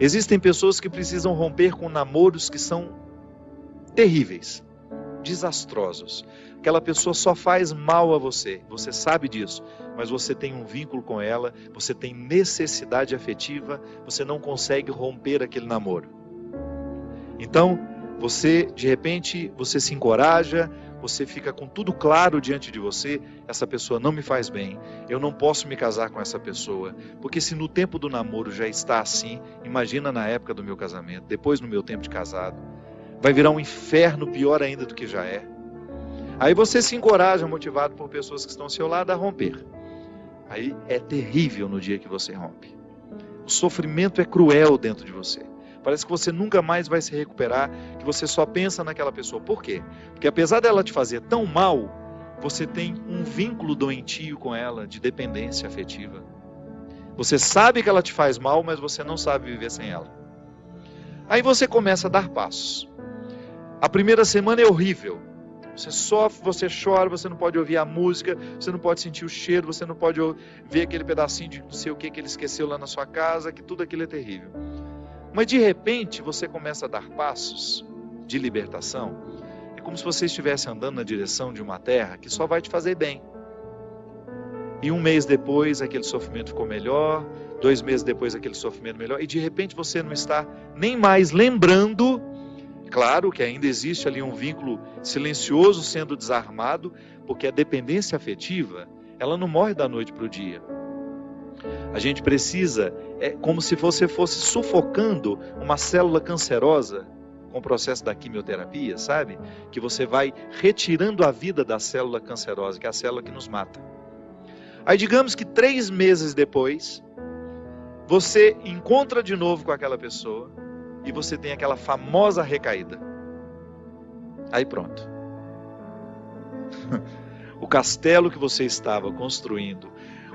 Existem pessoas que precisam romper com namoros que são terríveis, desastrosos. Aquela pessoa só faz mal a você, você sabe disso, mas você tem um vínculo com ela, você tem necessidade afetiva, você não consegue romper aquele namoro. Então, de repente, você se encoraja, você fica com tudo claro diante de você, essa pessoa não me faz bem, eu não posso me casar com essa pessoa, porque se no tempo do namoro já está assim, imagina na época do meu casamento, depois no meu tempo de casado, vai virar um inferno pior ainda do que já é. Aí você se encoraja, motivado por pessoas que estão ao seu lado, a romper. Aí é terrível no dia que você rompe. O sofrimento é cruel dentro de você. Parece que você nunca mais vai se recuperar, que você só pensa naquela pessoa. Por quê? Porque apesar dela te fazer tão mal, você tem um vínculo doentio com ela, de dependência afetiva. Você sabe que ela te faz mal, mas você não sabe viver sem ela. Aí você começa a dar passos. A primeira semana é horrível. Você sofre, você chora, você não pode ouvir a música, você não pode sentir o cheiro, você não pode ver aquele pedacinho de não sei o que ele esqueceu lá na sua casa, que tudo aquilo é terrível. Mas de repente você começa a dar passos de libertação. É como se você estivesse andando na direção de uma terra que só vai te fazer bem. E um mês depois aquele sofrimento ficou melhor, 2 meses depois aquele sofrimento melhor, e de repente você não está nem mais lembrando. Claro que ainda existe ali um vínculo silencioso sendo desarmado, porque a dependência afetiva, ela não morre da noite para o dia. A gente precisa, é como se você fosse sufocando uma célula cancerosa com o processo da quimioterapia, sabe? Que você vai retirando a vida da célula cancerosa, que é a célula que nos mata. Aí digamos que 3 meses depois, você encontra de novo com aquela pessoa, e você tem aquela famosa recaída. Aí pronto. O castelo que você estava construindo,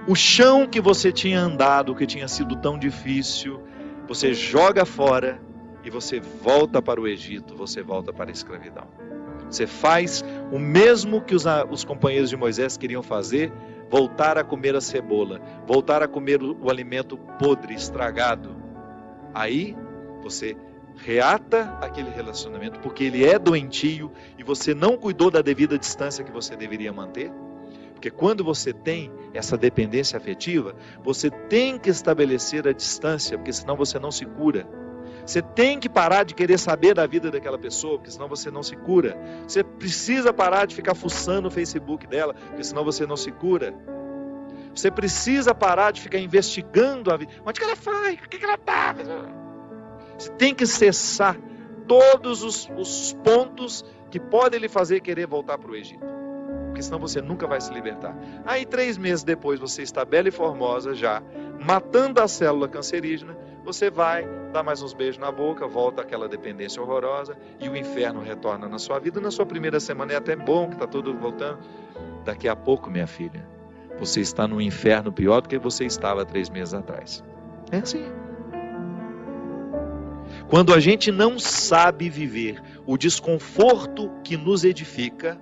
o chão que você tinha andado, que tinha sido tão difícil, você joga fora e você volta para o Egito, você volta para a escravidão. Você faz o mesmo que os companheiros de Moisés queriam fazer, voltar a comer a cebola, voltar a comer o alimento podre, estragado. Aí você reata aquele relacionamento, porque ele é doentio e você não cuidou da devida distância que você deveria manter. Porque quando você tem essa dependência afetiva, você tem que estabelecer a distância, porque senão você não se cura. Você tem que parar de querer saber da vida daquela pessoa, porque senão você não se cura. Você precisa parar de ficar fuçando o Facebook dela, porque senão você não se cura. Você precisa parar de ficar investigando a vida. Onde que ela foi? O que ela está? Você tem que cessar todos os pontos que podem lhe fazer querer voltar para o Egito. Porque senão você nunca vai se libertar. Aí 3 meses depois você está bela e formosa já, matando a célula cancerígena, você vai dar mais uns beijos na boca, volta àquela dependência horrorosa e o inferno retorna na sua vida. Na sua primeira semana é até bom que está tudo voltando. Daqui a pouco, minha filha, você está no inferno pior do que você estava 3 meses atrás. É assim. Quando a gente não sabe viver o desconforto que nos edifica,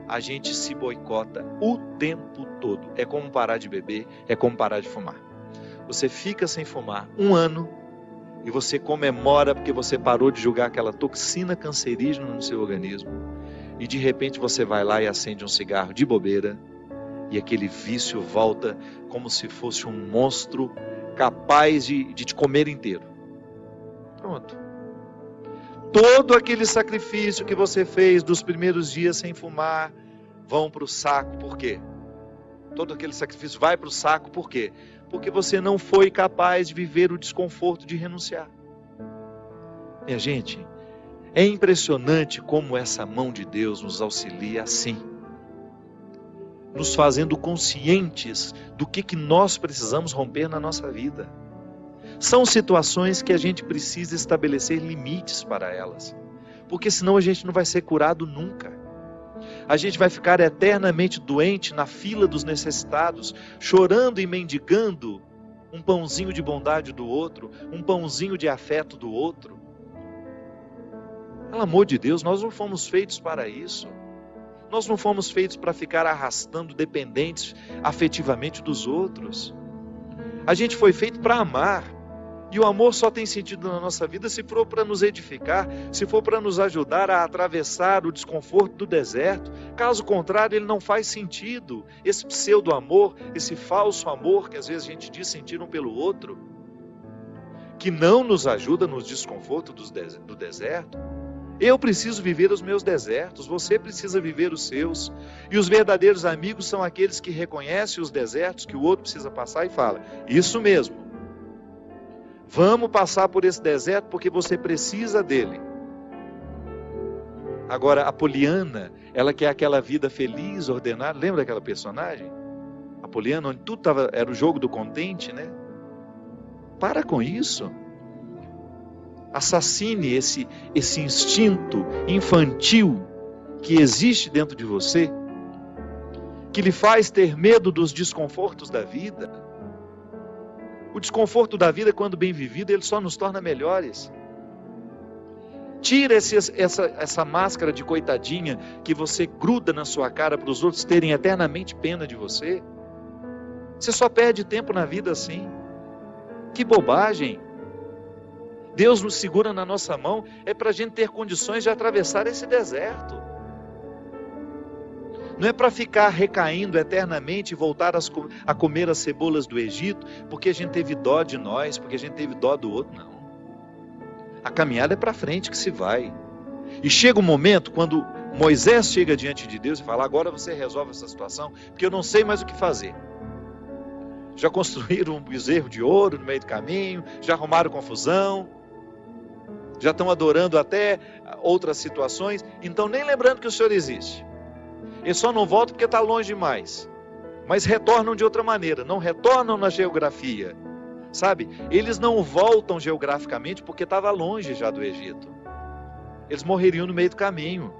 a gente se boicota o tempo todo. É como parar de beber, é como parar de fumar. Você fica sem fumar 1 ano e você comemora porque você parou de jogar aquela toxina cancerígena no seu organismo. E de repente você vai lá e acende um cigarro de bobeira e aquele vício volta como se fosse um monstro capaz de te comer inteiro. Pronto. Todo aquele sacrifício que você fez dos primeiros dias sem fumar vão para o saco. Por quê? Todo aquele sacrifício vai para o saco. Por quê? Porque você não foi capaz de viver o desconforto de renunciar. Minha gente, é impressionante como essa mão de Deus nos auxilia assim, nos fazendo conscientes do que nós precisamos romper na nossa vida. São situações que a gente precisa estabelecer limites para elas, porque senão a gente não vai ser curado nunca. A gente vai ficar eternamente doente na fila dos necessitados, chorando e mendigando um pãozinho de bondade do outro, um pãozinho de afeto do outro. Pelo amor de Deus, nós não fomos feitos para isso. Nós não fomos feitos para ficar arrastando dependentes afetivamente dos outros. A gente foi feito para amar. E o amor só tem sentido na nossa vida se for para nos edificar, se for para nos ajudar a atravessar o desconforto do deserto. Caso contrário, ele não faz sentido. Esse pseudo-amor, esse falso amor que às vezes a gente diz sentir um pelo outro, que não nos ajuda nos desconfortos do deserto. Eu preciso viver os meus desertos, você precisa viver os seus. E os verdadeiros amigos são aqueles que reconhecem os desertos que o outro precisa passar e fala: isso mesmo. Vamos passar por esse deserto porque você precisa dele. Agora, a Poliana, ela quer aquela vida feliz, ordenada. Lembra daquela personagem? A Poliana, onde tudo era o jogo do contente, né? Para com isso. Assassine esse instinto infantil que existe dentro de você, que lhe faz ter medo dos desconfortos da vida. O desconforto da vida, quando bem vivido, ele só nos torna melhores. Tira essa máscara de coitadinha que você gruda na sua cara para os outros terem eternamente pena de você. Você só perde tempo na vida assim. Que bobagem! Deus nos segura na nossa mão é para a gente ter condições de atravessar esse deserto. Não é para ficar recaindo eternamente e voltar a comer as cebolas do Egito, porque a gente teve dó de nós, porque a gente teve dó do outro, não. A caminhada é para frente que se vai. E chega um momento, quando Moisés chega diante de Deus e fala: agora você resolve essa situação, porque eu não sei mais o que fazer. Já construíram um bezerro de ouro no meio do caminho, já arrumaram confusão, já estão adorando até outras situações, então nem lembrando que o Senhor existe. Eles só não voltam porque está longe demais. Mas retornam de outra maneira. Não retornam na geografia. Sabe? Eles não voltam geograficamente porque estava longe já do Egito. Eles morreriam no meio do caminho.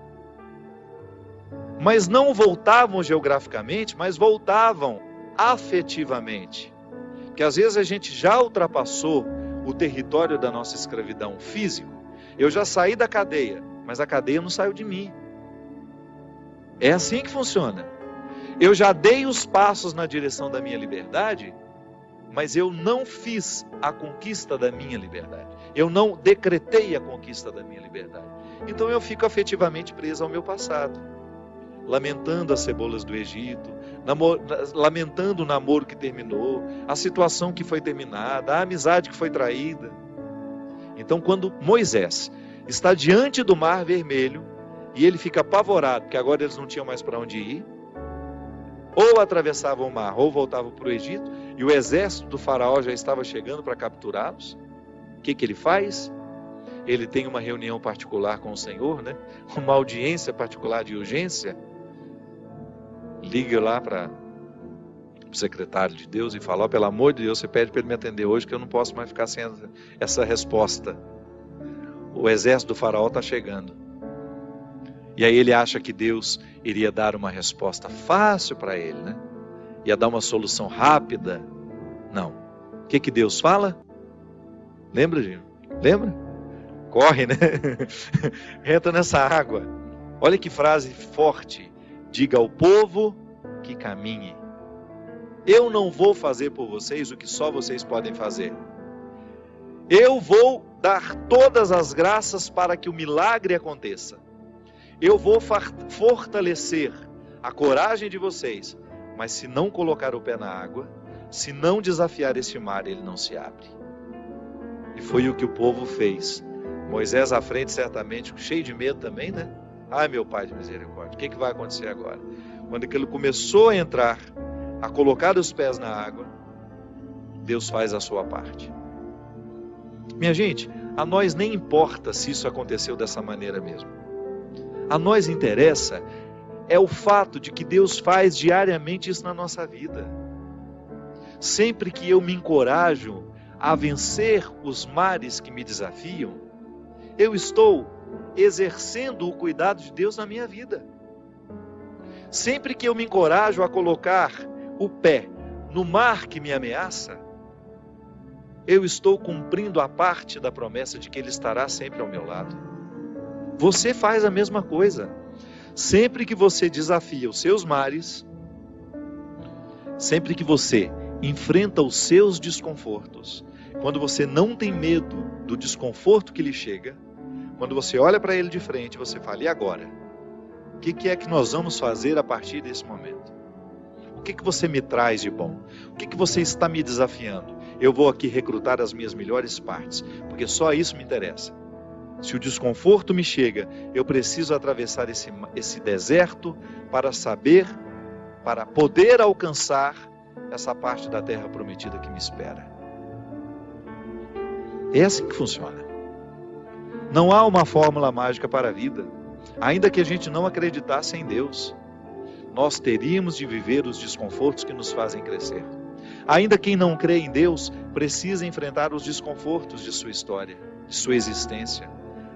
Mas não voltavam geograficamente, mas voltavam afetivamente. Porque às vezes a gente já ultrapassou o território da nossa escravidão físico. Eu já saí da cadeia, mas a cadeia não saiu de mim. É assim que funciona. Eu já dei os passos na direção da minha liberdade, mas eu não fiz a conquista da minha liberdade. Eu não decretei a conquista da minha liberdade. Então eu fico afetivamente preso ao meu passado, lamentando as cebolas do Egito, lamentando o namoro que terminou, a situação que foi terminada, a amizade que foi traída. Então, quando Moisés está diante do Mar Vermelho, e ele fica apavorado, porque agora eles não tinham mais para onde ir, ou atravessavam o mar, ou voltavam para o Egito, e o exército do faraó já estava chegando para capturá-los. O que ele faz? Ele tem uma reunião particular com o Senhor, né? Uma audiência particular de urgência. Liga lá para o secretário de Deus e fala: pelo amor de Deus, você pede para ele me atender hoje, que eu não posso mais ficar sem essa resposta. O exército do faraó está chegando. E aí ele acha que Deus iria dar uma resposta fácil para ele, né? Ia dar uma solução rápida. Não. O que Deus fala? Lembra, Gino? Lembra? Corre, né? Entra nessa água. Olha que frase forte. Diga ao povo que caminhe. Eu não vou fazer por vocês o que só vocês podem fazer. Eu vou dar todas as graças para que o milagre aconteça. Eu vou fortalecer a coragem de vocês, mas se não colocar o pé na água, se não desafiar este mar, ele não se abre. E foi o que o povo fez. Moisés à frente, certamente, cheio de medo também, né? Ai, meu Pai de misericórdia, o que vai acontecer agora? Quando ele começou a entrar, a colocar os pés na água, Deus faz a sua parte. Minha gente, a nós nem importa se isso aconteceu dessa maneira mesmo. A nós interessa é o fato de que Deus faz diariamente isso na nossa vida. Sempre que eu me encorajo a vencer os mares que me desafiam, eu estou exercendo o cuidado de Deus na minha vida. Sempre que eu me encorajo a colocar o pé no mar que me ameaça, eu estou cumprindo a parte da promessa de que Ele estará sempre ao meu lado. Você faz a mesma coisa. Sempre que você desafia os seus mares, sempre que você enfrenta os seus desconfortos, Quando você não tem medo do desconforto que lhe chega, quando você olha para ele de frente, você fala: e agora? O que é que nós vamos fazer a partir desse momento? O que você me traz de bom? O que você está me desafiando? Eu vou aqui recrutar as minhas melhores partes, porque só isso me interessa. Se o desconforto me chega, eu preciso atravessar esse deserto para poder alcançar essa parte da terra prometida que me espera. É assim que funciona. Não há uma fórmula mágica para a vida. Ainda que a gente não acreditasse em Deus, nós teríamos de viver os desconfortos que nos fazem crescer. Ainda quem não crê em Deus precisa enfrentar os desconfortos de sua história, de sua existência.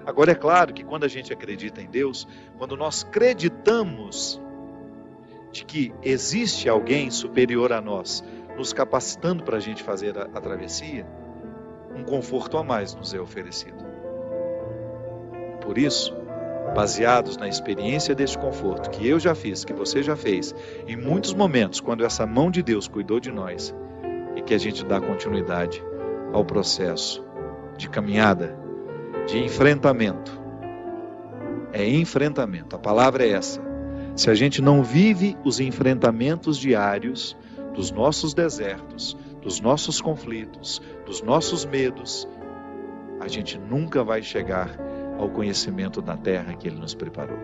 Agora, é claro que quando a gente acredita em Deus, quando nós acreditamos de que existe alguém superior a nós, nos capacitando para a gente fazer a travessia, um conforto a mais nos é oferecido. Por isso, baseados na experiência deste conforto que eu já fiz, que você já fez, em muitos momentos, quando essa mão de Deus cuidou de nós, e que a gente dá continuidade ao processo de caminhada, de enfrentamento. É enfrentamento, a palavra é essa. Se a gente não vive os enfrentamentos diários dos nossos desertos, dos nossos conflitos, dos nossos medos, a gente nunca vai chegar ao conhecimento da terra que Ele nos preparou.